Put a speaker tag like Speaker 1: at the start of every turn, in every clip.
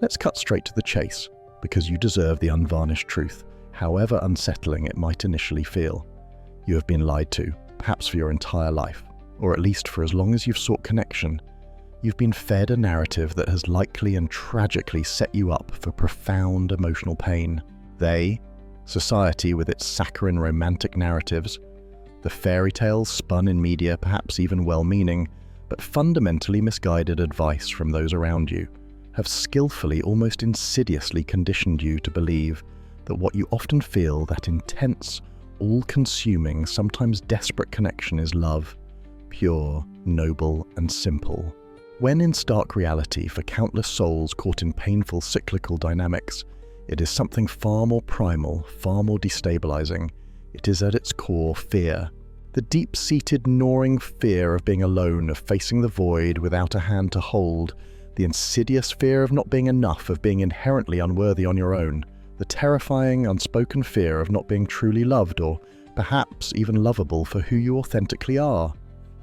Speaker 1: Let's cut straight to the chase, because you deserve the unvarnished truth, however unsettling it might initially feel. You have been lied to, perhaps for your entire life, or at least for as long as you've sought connection. You've been fed a narrative that has likely and tragically set you up for profound emotional pain. Society with its saccharine romantic narratives, the fairy tales spun in media, perhaps even well-meaning, but fundamentally misguided advice from those around you, have skillfully, almost insidiously conditioned you to believe that what you often feel, that intense, all-consuming, sometimes desperate connection is love, pure, noble, and simple. When in stark reality, for countless souls caught in painful cyclical dynamics, it is something far more primal, far more destabilizing. It is at its core fear. The deep-seated, gnawing fear of being alone, of facing the void without a hand to hold, the insidious fear of not being enough, of being inherently unworthy on your own, the terrifying, unspoken fear of not being truly loved or perhaps even lovable for who you authentically are.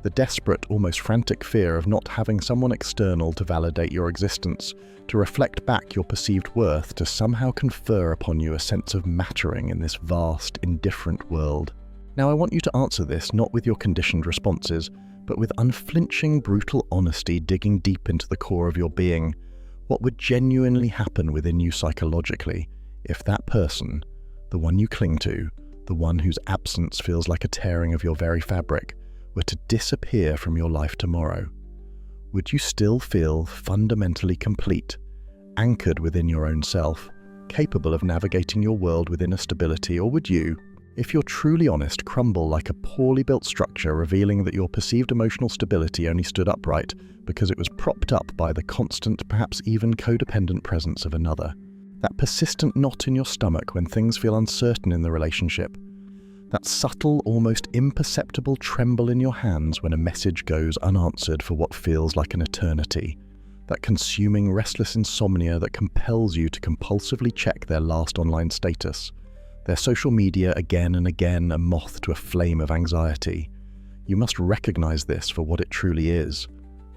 Speaker 1: The desperate, almost frantic fear of not having someone external to validate your existence, to reflect back your perceived worth, to somehow confer upon you a sense of mattering in this vast, indifferent world. Now, I want you to answer this not with your conditioned responses, but with unflinching, brutal honesty digging deep into the core of your being. What would genuinely happen within you psychologically if that person, the one you cling to, the one whose absence feels like a tearing of your very fabric, were to disappear from your life tomorrow? Would you still feel fundamentally complete, anchored within your own self, capable of navigating your world with inner stability, or would you, if you're truly honest, crumble like a poorly built structure, revealing that your perceived emotional stability only stood upright because it was propped up by the constant, perhaps even codependent presence of another? That persistent knot in your stomach when things feel uncertain in the relationship, that subtle, almost imperceptible tremble in your hands when a message goes unanswered for what feels like an eternity, that consuming, restless insomnia that compels you to compulsively check their last online status, their social media again and again, a moth to a flame of anxiety. You must recognize this for what it truly is.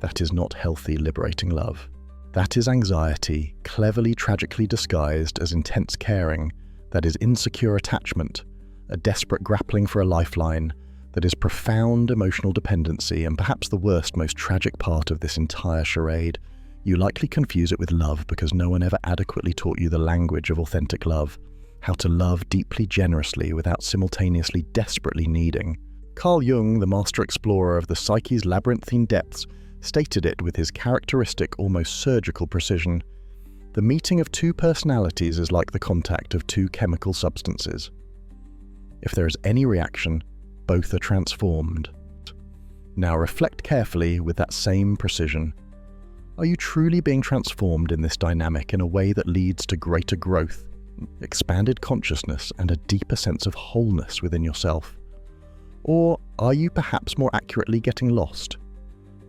Speaker 1: That is not healthy, liberating love. That is anxiety, cleverly, tragically disguised as intense caring. That is insecure attachment, a desperate grappling for a lifeline. That is profound emotional dependency, and perhaps the worst, most tragic part of this entire charade. You likely confuse it with love because no one ever adequately taught you the language of authentic love, how to love deeply generously without simultaneously desperately needing. Carl Jung, the master explorer of the psyche's labyrinthine depths, stated it with his characteristic, almost surgical precision. The meeting of two personalities is like the contact of two chemical substances. If there is any reaction, both are transformed. Now reflect carefully with that same precision. Are you truly being transformed in this dynamic in a way that leads to greater growth, expanded consciousness, and a deeper sense of wholeness within yourself? Or are you perhaps more accurately getting lost?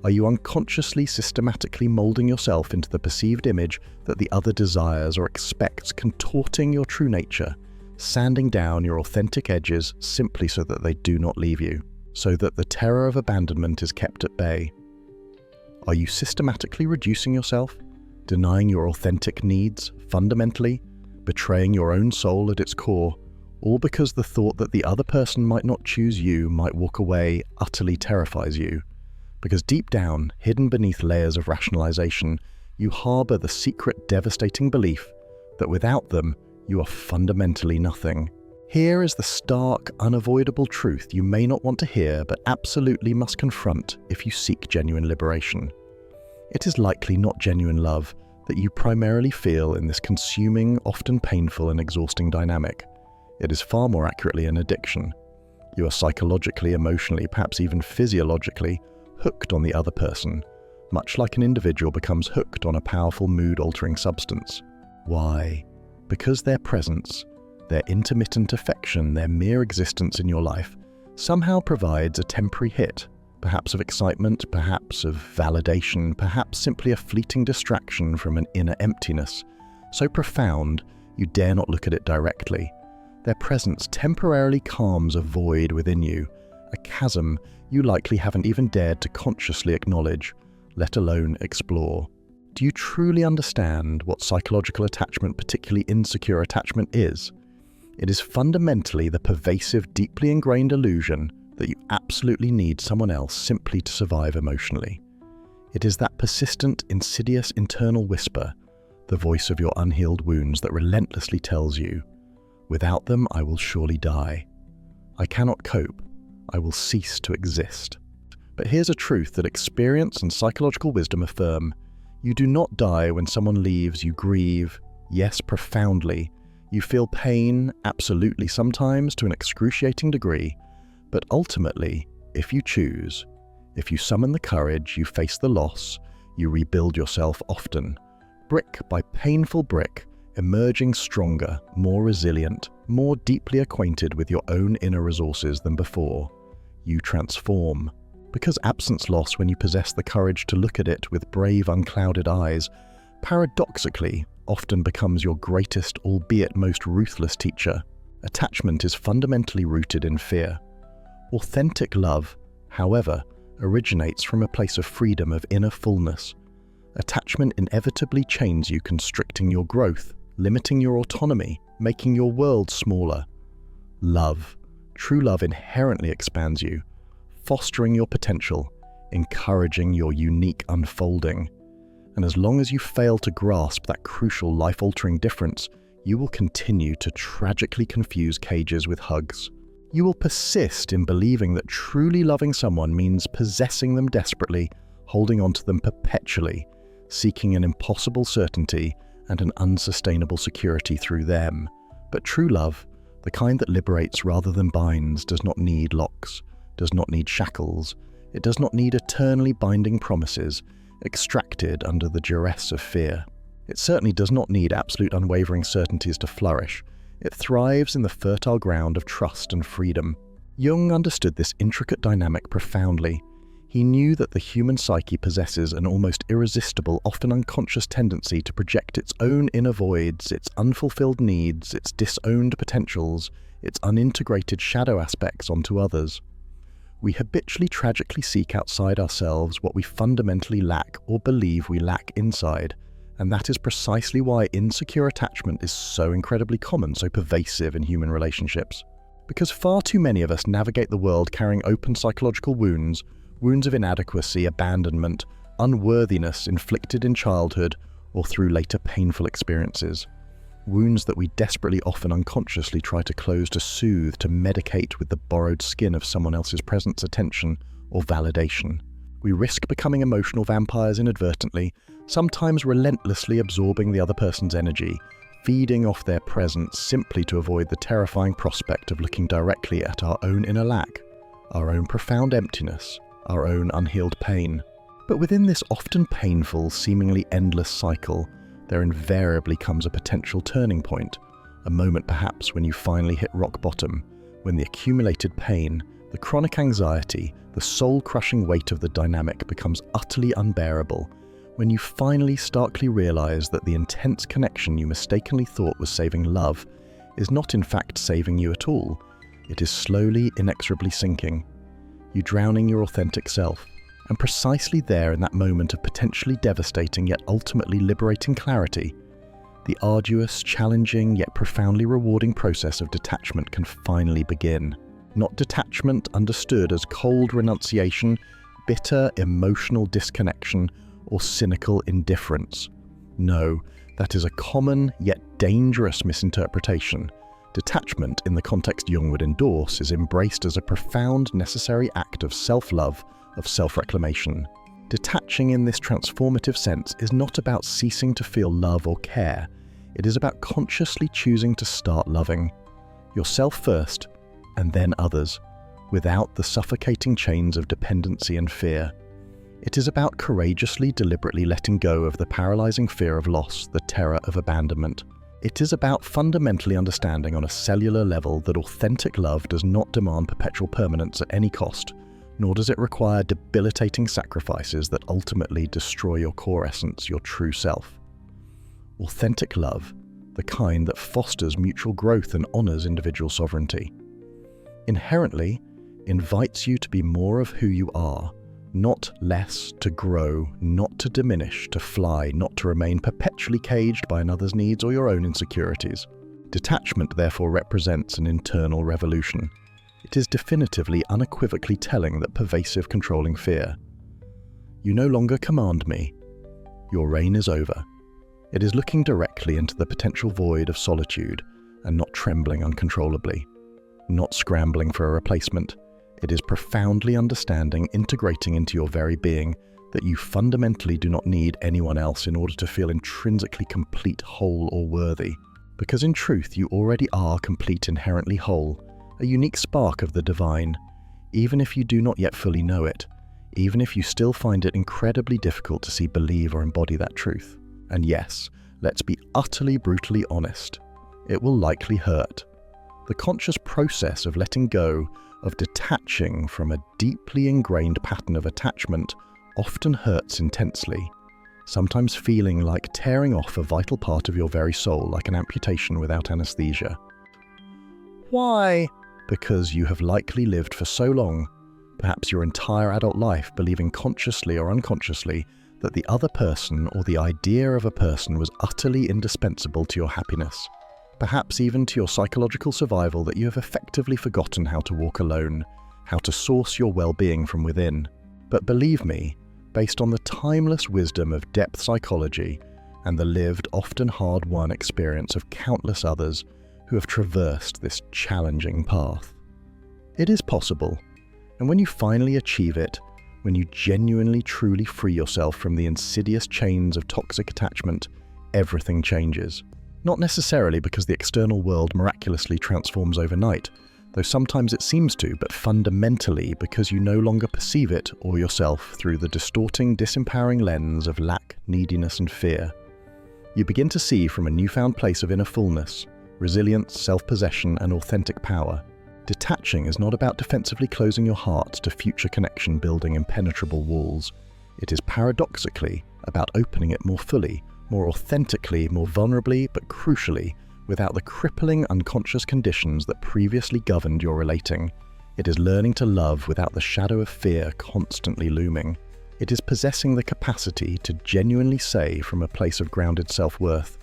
Speaker 1: Are you unconsciously, systematically molding yourself into the perceived image that the other desires or expects, contorting your true nature, sanding down your authentic edges simply so that they do not leave you, so that the terror of abandonment is kept at bay? Are you systematically reducing yourself, denying your authentic needs, fundamentally, betraying your own soul at its core, all because the thought that the other person might not choose you, might walk away, utterly terrifies you? Because deep down, hidden beneath layers of rationalization, you harbor the secret, devastating belief that without them, you are fundamentally nothing. Here is the stark, unavoidable truth you may not want to hear, but absolutely must confront if you seek genuine liberation. It is likely not genuine love that you primarily feel in this consuming, often painful and exhausting dynamic. It is far more accurately an addiction. You are psychologically, emotionally, perhaps even physiologically hooked on the other person, much like an individual becomes hooked on a powerful mood-altering substance. Why? Because their presence, their intermittent affection, their mere existence in your life somehow provides a temporary hit, perhaps of excitement, perhaps of validation, perhaps simply a fleeting distraction from an inner emptiness, so profound you dare not look at it directly. Their presence temporarily calms a void within you, a chasm you likely haven't even dared to consciously acknowledge, let alone explore. Do you truly understand what psychological attachment, particularly insecure attachment, is? It is fundamentally the pervasive, deeply ingrained illusion that you absolutely need someone else simply to survive emotionally. It is that persistent, insidious internal whisper, the voice of your unhealed wounds, that relentlessly tells you, "Without them, I will surely die. I cannot cope. I will cease to exist." But here's a truth that experience and psychological wisdom affirm. You do not die when someone leaves. You grieve, yes, profoundly. You feel pain, absolutely, sometimes to an excruciating degree. But ultimately, if you choose, if you summon the courage, you face the loss, you rebuild yourself often, brick by painful brick, emerging stronger, more resilient, more deeply acquainted with your own inner resources than before. You transform. Because absence loss, when you possess the courage to look at it with brave, unclouded eyes, paradoxically often becomes your greatest, albeit most ruthless teacher. Attachment is fundamentally rooted in fear. Authentic love, however, originates from a place of freedom, of inner fullness. Attachment inevitably chains you, constricting your growth, limiting your autonomy, making your world smaller. Love, true love, inherently expands you, fostering your potential, encouraging your unique unfolding. And as long as you fail to grasp that crucial life-altering difference, you will continue to tragically confuse cages with hugs. You will persist in believing that truly loving someone means possessing them desperately, holding on to them perpetually, seeking an impossible certainty and an unsustainable security through them. But true love, the kind that liberates rather than binds, does not need locks, does not need shackles. It does not need eternally binding promises, extracted under the duress of fear. It certainly does not need absolute unwavering certainties to flourish. It thrives in the fertile ground of trust and freedom. Jung understood this intricate dynamic profoundly. He knew that the human psyche possesses an almost irresistible, often unconscious tendency to project its own inner voids, its unfulfilled needs, its disowned potentials, its unintegrated shadow aspects onto others. We habitually tragically seek outside ourselves what we fundamentally lack or believe we lack inside, and that is precisely why insecure attachment is so incredibly common, so pervasive in human relationships. Because far too many of us navigate the world carrying open psychological wounds, wounds of inadequacy, abandonment, unworthiness inflicted in childhood or through later painful experiences. Wounds that we desperately, often unconsciously, try to close, to soothe, to medicate with the borrowed skin of someone else's presence, attention, or validation. We risk becoming emotional vampires inadvertently, sometimes relentlessly absorbing the other person's energy, feeding off their presence simply to avoid the terrifying prospect of looking directly at our own inner lack, our own profound emptiness, our own unhealed pain. But within this often painful, seemingly endless cycle, there invariably comes a potential turning point, a moment perhaps when you finally hit rock bottom, when the accumulated pain, the chronic anxiety, the soul-crushing weight of the dynamic becomes utterly unbearable, when you finally starkly realize that the intense connection you mistakenly thought was saving love is not in fact saving you at all. It is slowly, inexorably sinking, you drowning your authentic self. And precisely there, in that moment of potentially devastating yet ultimately liberating clarity, the arduous, challenging yet profoundly rewarding process of detachment can finally begin. Not detachment understood as cold renunciation, bitter emotional disconnection, or cynical indifference. No, that is a common yet dangerous misinterpretation. Detachment, in the context Jung would endorse, is embraced as a profound, necessary act of self-love, of self-reclamation. Detaching in this transformative sense is not about ceasing to feel love or care. It is about consciously choosing to start loving yourself first, and then others, without the suffocating chains of dependency and fear. It is about courageously, deliberately letting go of the paralyzing fear of loss, the terror of abandonment. It is about fundamentally understanding on a cellular level that authentic love does not demand perpetual permanence at any cost, nor does it require debilitating sacrifices that ultimately destroy your core essence, your true self. Authentic love, the kind that fosters mutual growth and honors individual sovereignty, inherently invites you to be more of who you are, Not less, to grow, not to diminish, to fly, not to remain perpetually caged by another's needs or your own insecurities. Detachment therefore represents an internal revolution. It is definitively, unequivocally telling that pervasive, controlling fear. You no longer command me. Your reign is over. It is looking directly into the potential void of solitude and not trembling uncontrollably, not scrambling for a replacement. It is profoundly understanding, integrating into your very being, that you fundamentally do not need anyone else in order to feel intrinsically complete, whole, or worthy. Because in truth, you already are complete, inherently whole, a unique spark of the divine, even if you do not yet fully know it, even if you still find it incredibly difficult to see, believe, or embody that truth. And yes, let's be utterly, brutally honest. It will likely hurt. The conscious process of letting go, of detaching from a deeply ingrained pattern of attachment, often hurts intensely, sometimes feeling like tearing off a vital part of your very soul, like an amputation without anesthesia. Why? Because you have likely lived for so long, perhaps your entire adult life, believing consciously or unconsciously that the other person or the idea of a person was utterly indispensable to your happiness. Perhaps even to your psychological survival, that you have effectively forgotten how to walk alone, how to source your well-being from within. But believe me, based on the timeless wisdom of depth psychology and the lived, often hard-won experience of countless others who have traversed this challenging path, it is possible. And when you finally achieve it, when you genuinely, truly free yourself from the insidious chains of toxic attachment, everything changes. Not necessarily because the external world miraculously transforms overnight, though sometimes it seems to, but fundamentally because you no longer perceive it or yourself through the distorting, disempowering lens of lack, neediness, and fear. You begin to see from a newfound place of inner fullness, resilience, self-possession, and authentic power. Detaching is not about defensively closing your heart to future connection, building impenetrable walls. It is paradoxically about opening it more fully, more authentically, more vulnerably, but crucially, without the crippling unconscious conditions that previously governed your relating. It is learning to love without the shadow of fear constantly looming. It is possessing the capacity to genuinely say from a place of grounded self-worth,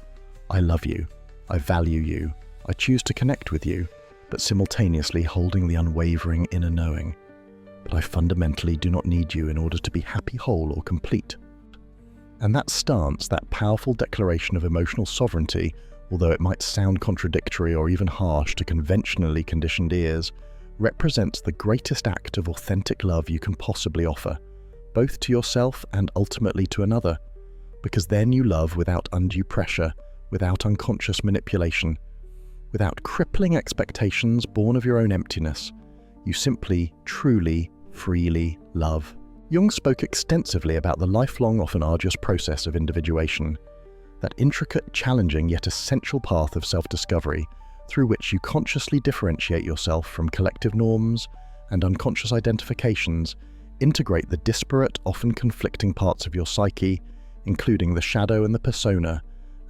Speaker 1: I love you, I value you, I choose to connect with you, but simultaneously holding the unwavering inner knowing, but I fundamentally do not need you in order to be happy, whole, or complete. And that stance, that powerful declaration of emotional sovereignty, although it might sound contradictory or even harsh to conventionally conditioned ears, represents the greatest act of authentic love you can possibly offer, both to yourself and ultimately to another, because then you love without undue pressure, without unconscious manipulation, without crippling expectations born of your own emptiness. You simply, truly, freely love. Jung spoke extensively about the lifelong, often arduous process of individuation, that intricate, challenging, yet essential path of self-discovery through which you consciously differentiate yourself from collective norms and unconscious identifications, integrate the disparate, often conflicting parts of your psyche, including the shadow and the persona,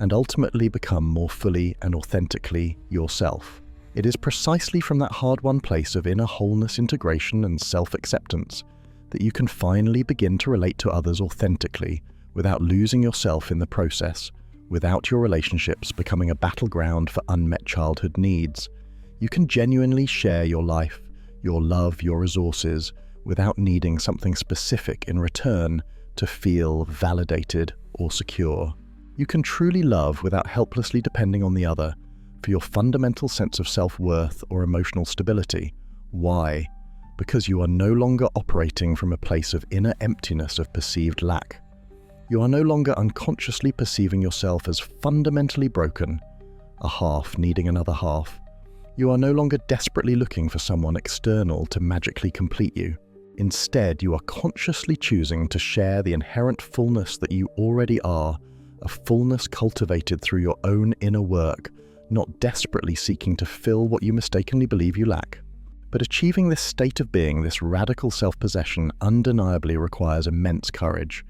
Speaker 1: and ultimately become more fully and authentically yourself. It is precisely from that hard-won place of inner wholeness, integration, and self-acceptance that you can finally begin to relate to others authentically, without losing yourself in the process, without your relationships becoming a battleground for unmet childhood needs. You can genuinely share your life, your love, your resources, without needing something specific in return to feel validated or secure. You can truly love without helplessly depending on the other for your fundamental sense of self-worth or emotional stability. Why? Because you are no longer operating from a place of inner emptiness of perceived lack. You are no longer unconsciously perceiving yourself as fundamentally broken, a half needing another half. You are no longer desperately looking for someone external to magically complete you. Instead, you are consciously choosing to share the inherent fullness that you already are, a fullness cultivated through your own inner work, not desperately seeking to fill what you mistakenly believe you lack. But achieving this state of being, this radical self-possession, undeniably requires immense courage,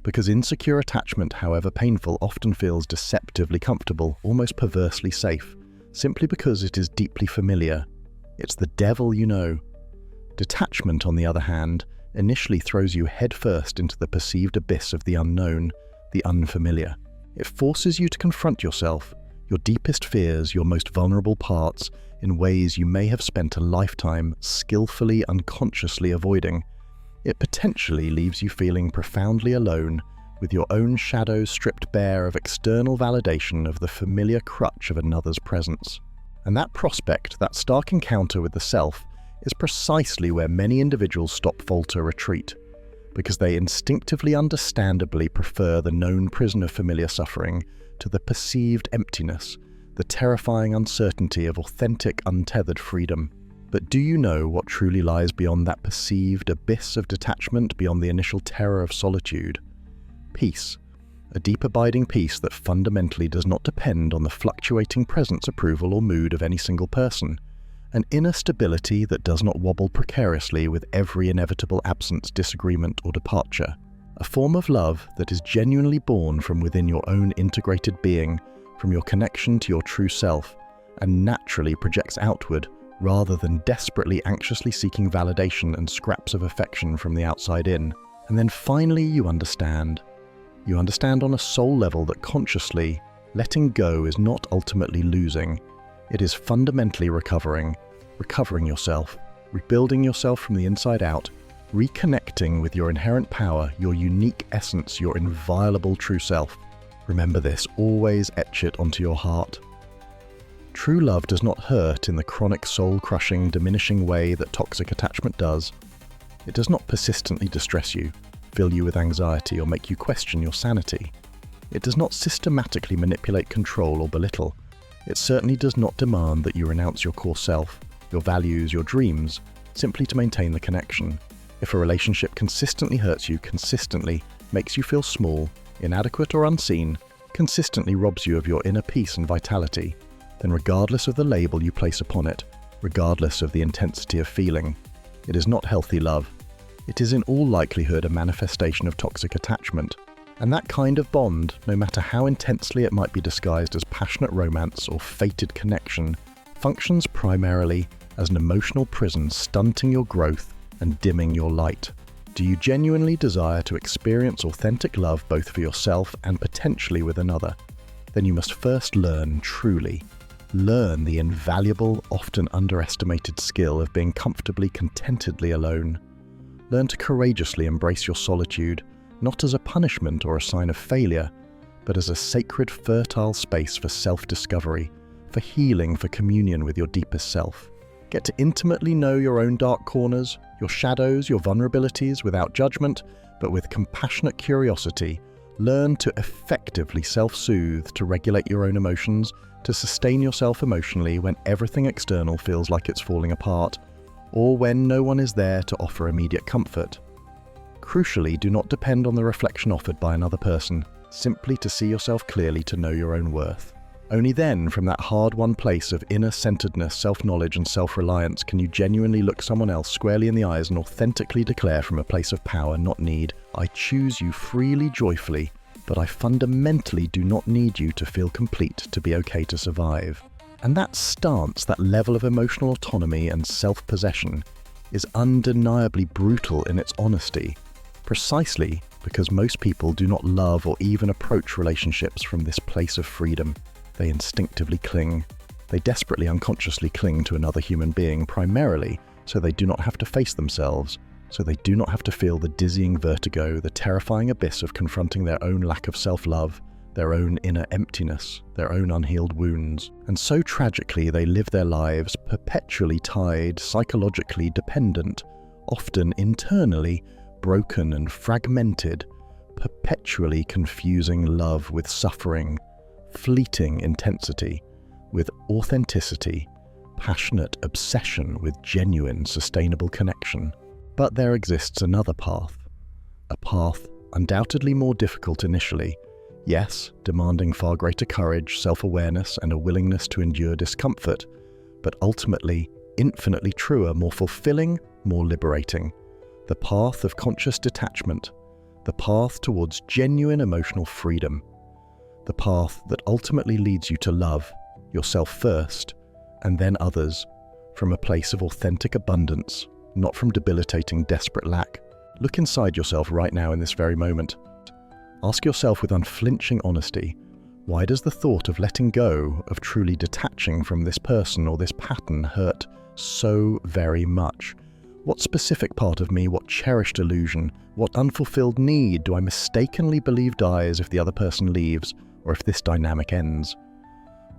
Speaker 1: because insecure attachment, however painful, often feels deceptively comfortable, almost perversely safe, simply because it is deeply familiar. It's the devil you know. Detachment, on the other hand, initially throws you headfirst into the perceived abyss of the unknown, the unfamiliar. It forces you to confront yourself, your deepest fears, your most vulnerable parts, in ways you may have spent a lifetime skillfully, unconsciously avoiding. It potentially leaves you feeling profoundly alone, with your own shadows stripped bare of external validation of the familiar crutch of another's presence. And that prospect, that stark encounter with the self, is precisely where many individuals stop, falter, retreat, because they instinctively, understandably prefer the known prison of familiar suffering to the perceived emptiness, the terrifying uncertainty of authentic, untethered freedom. But do you know what truly lies beyond that perceived abyss of detachment, beyond the initial terror of solitude? Peace. A deep abiding peace that fundamentally does not depend on the fluctuating presence, approval, or mood of any single person. An inner stability that does not wobble precariously with every inevitable absence, disagreement, or departure. A form of love that is genuinely born from within your own integrated being, from your connection to your true self, and naturally projects outward rather than desperately, anxiously seeking validation and scraps of affection from the outside in. And then finally you understand. You understand on a soul level that consciously letting go is not ultimately losing. It is fundamentally recovering yourself, rebuilding yourself from the inside out, reconnecting with your inherent power, your unique essence, your inviolable true self. Remember this, always etch it onto your heart. True love does not hurt in the chronic soul-crushing, diminishing way that toxic attachment does. It does not persistently distress you, fill you with anxiety, or make you question your sanity. It does not systematically manipulate, control, or belittle. It certainly does not demand that you renounce your core self, your values, your dreams, simply to maintain the connection. If a relationship consistently hurts you, consistently makes you feel small, inadequate, or unseen, consistently robs you of your inner peace and vitality, then regardless of the label you place upon it, regardless of the intensity of feeling, it is not healthy love. It is in all likelihood a manifestation of toxic attachment. And that kind of bond, no matter how intensely it might be disguised as passionate romance or fated connection, functions primarily as an emotional prison, stunting your growth and dimming your light. Do you genuinely desire to experience authentic love both for yourself and potentially with another? Then you must first learn truly. Learn the invaluable, often underestimated skill of being comfortably, contentedly alone. Learn to courageously embrace your solitude, not as a punishment or a sign of failure, but as a sacred, fertile space for self-discovery, for healing, for communion with your deepest self. Get to intimately know your own dark corners, your shadows, your vulnerabilities, without judgment, but with compassionate curiosity. Learn to effectively self-soothe, to regulate your own emotions, to sustain yourself emotionally when everything external feels like it's falling apart, or when no one is there to offer immediate comfort. Crucially, do not depend on the reflection offered by another person, simply to see yourself clearly, to know your own worth. Only then, from that hard-won place of inner-centeredness, self-knowledge, and self-reliance, can you genuinely look someone else squarely in the eyes and authentically declare from a place of power, not need, "I choose you freely, joyfully, but I fundamentally do not need you to feel complete, to be okay to survive." And that stance, that level of emotional autonomy and self-possession, is undeniably brutal in its honesty, precisely because most people do not love or even approach relationships from this place of freedom. They instinctively cling. They desperately, unconsciously cling to another human being, primarily so they do not have to face themselves, so they do not have to feel the dizzying vertigo, the terrifying abyss of confronting their own lack of self-love, their own inner emptiness, their own unhealed wounds. And so tragically they live their lives perpetually tied, psychologically dependent, often internally broken and fragmented, perpetually confusing love with suffering, fleeting intensity with authenticity, passionate obsession with genuine, sustainable connection. But there exists another path. A path undoubtedly more difficult initially, yes, demanding far greater courage, self-awareness, and a willingness to endure discomfort, but ultimately infinitely truer, more fulfilling, more liberating. The path of conscious detachment, the path towards genuine emotional freedom, the path that ultimately leads you to love yourself first, and then others, from a place of authentic abundance, not from debilitating, desperate lack. Look inside yourself right now in this very moment. Ask yourself with unflinching honesty, why does the thought of letting go, of truly detaching from this person or this pattern hurt so very much? What specific part of me, what cherished illusion, what unfulfilled need do I mistakenly believe dies if the other person leaves or if this dynamic ends?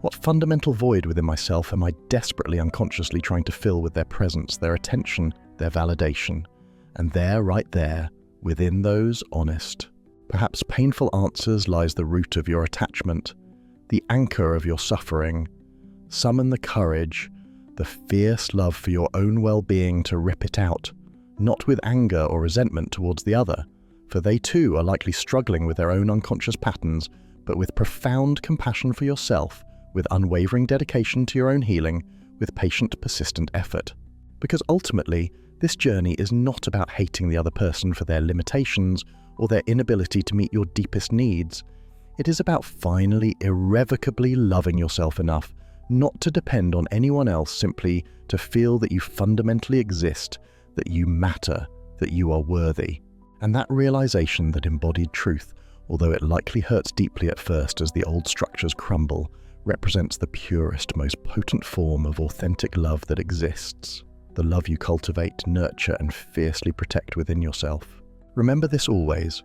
Speaker 1: What fundamental void within myself am I desperately unconsciously trying to fill with their presence, their attention, their validation? And there, right there, within those honest, perhaps painful answers lies the root of your attachment, the anchor of your suffering. Summon the courage, the fierce love for your own well-being to rip it out, not with anger or resentment towards the other, for they too are likely struggling with their own unconscious patterns, but with profound compassion for yourself, with unwavering dedication to your own healing, with patient, persistent effort. Because ultimately, this journey is not about hating the other person for their limitations or their inability to meet your deepest needs. It is about finally, irrevocably loving yourself enough not to depend on anyone else, simply to feel that you fundamentally exist, that you matter, that you are worthy. And that realization, that embodied truth, although it likely hurts deeply at first as the old structures crumble, represents the purest, most potent form of authentic love that exists. The love you cultivate, nurture, and fiercely protect within yourself. Remember this always.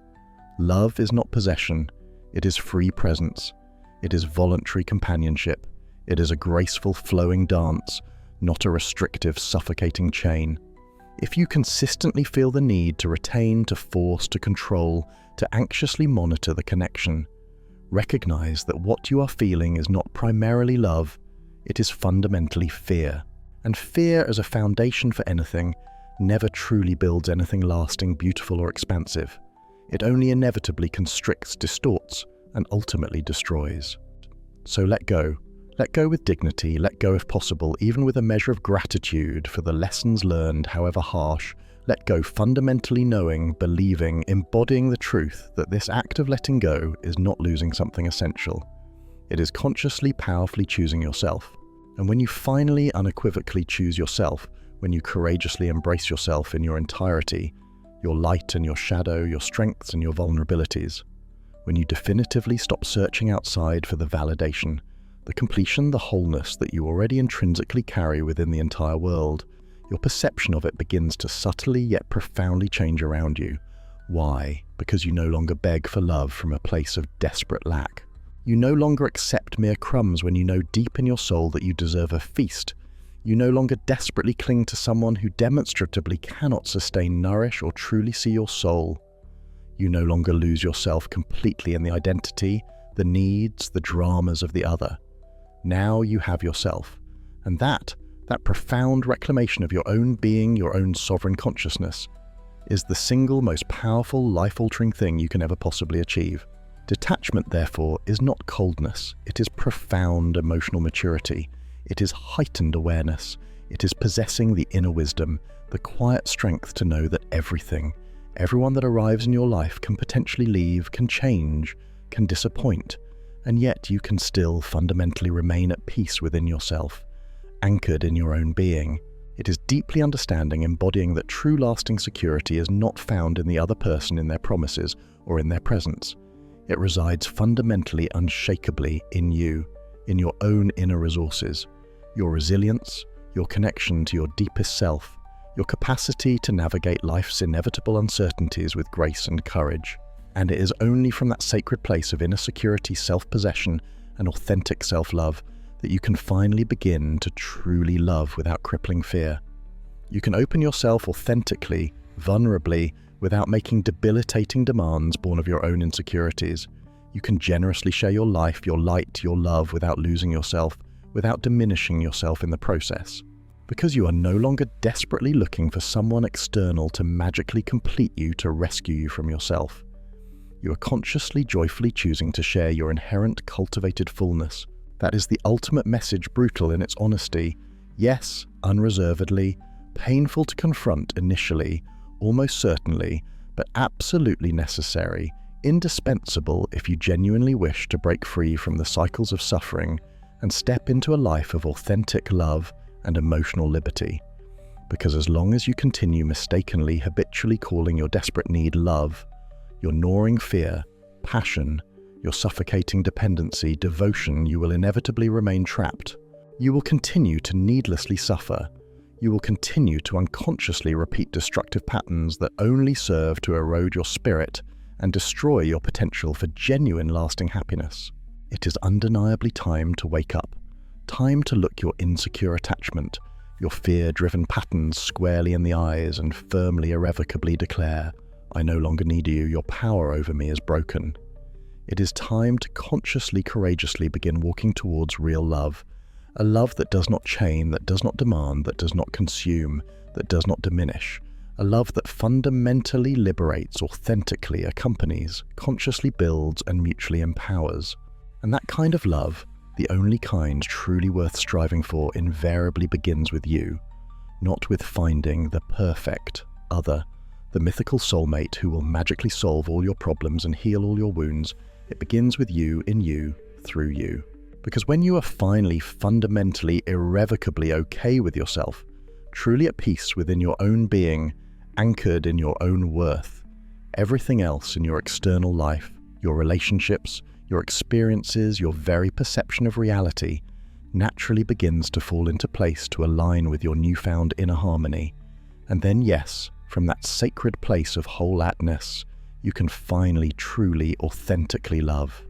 Speaker 1: Love is not possession. It is free presence. It is voluntary companionship. It is a graceful, flowing dance, not a restrictive, suffocating chain. If you consistently feel the need to retain, to force, to control, to anxiously monitor the connection, recognize that what you are feeling is not primarily love, it is fundamentally fear. And fear as a foundation for anything never truly builds anything lasting, beautiful, or expansive. It only inevitably constricts, distorts, and ultimately destroys. So let go. Let go with dignity, let go if possible, even with a measure of gratitude for the lessons learned, however harsh. Let go fundamentally knowing, believing, embodying the truth that this act of letting go is not losing something essential. It is consciously, powerfully choosing yourself. And when you finally unequivocally choose yourself, when you courageously embrace yourself in your entirety, your light and your shadow, your strengths and your vulnerabilities, when you definitively stop searching outside for the validation, the completion, the wholeness that you already intrinsically carry within the entire world, your perception of it begins to subtly yet profoundly change around you. Why? Because you no longer beg for love from a place of desperate lack. You no longer accept mere crumbs when you know deep in your soul that you deserve a feast. You no longer desperately cling to someone who demonstratively cannot sustain, nourish, or truly see your soul. You no longer lose yourself completely in the identity, the needs, the dramas of the other. Now you have yourself. And that profound reclamation of your own being, your own sovereign consciousness, is the single most powerful, life-altering thing you can ever possibly achieve. Detachment, therefore, is not coldness. It is profound emotional maturity. It is heightened awareness. It is possessing the inner wisdom, the quiet strength to know that everyone that arrives in your life can potentially leave, can change, can disappoint, and yet you can still fundamentally remain at peace within yourself, anchored in your own being. It is deeply understanding, embodying that true lasting security is not found in the other person, in their promises, or in their presence. It resides fundamentally, unshakably in you, in your own inner resources, your resilience, your connection to your deepest self, your capacity to navigate life's inevitable uncertainties with grace and courage. And it is only from that sacred place of inner security, self-possession, and authentic self-love that you can finally begin to truly love without crippling fear. You can open yourself authentically, vulnerably, without making debilitating demands born of your own insecurities. You can generously share your life, your light, your love without losing yourself, without diminishing yourself in the process. Because you are no longer desperately looking for someone external to magically complete you, to rescue you from yourself. You are consciously, joyfully choosing to share your inherent cultivated fullness. That is the ultimate message, brutal in its honesty. Yes, unreservedly, painful to confront initially, almost certainly, but absolutely necessary, indispensable if you genuinely wish to break free from the cycles of suffering and step into a life of authentic love and emotional liberty. Because as long as you continue mistakenly, habitually calling your desperate need love, your gnawing fear, passion, your suffocating dependency, devotion, you will inevitably remain trapped. You will continue to needlessly suffer. You will continue to unconsciously repeat destructive patterns that only serve to erode your spirit and destroy your potential for genuine lasting happiness. It is undeniably time to wake up. Time to look your insecure attachment, your fear-driven patterns squarely in the eyes and firmly, irrevocably declare, I no longer need you, your power over me is broken. It is time to consciously, courageously begin walking towards real love, a love that does not chain, that does not demand, that does not consume, that does not diminish, a love that fundamentally liberates, authentically accompanies, consciously builds, and mutually empowers. And that kind of love, the only kind truly worth striving for, invariably begins with you, not with finding the perfect other, the mythical soulmate who will magically solve all your problems and heal all your wounds. It begins with you, in you, through you. Because when you are finally fundamentally, irrevocably okay with yourself, truly at peace within your own being, anchored in your own worth, everything else in your external life, your relationships, your experiences, your very perception of reality, naturally begins to fall into place to align with your newfound inner harmony. And then, yes, from that sacred place of whole-atness, you can finally, truly, authentically love.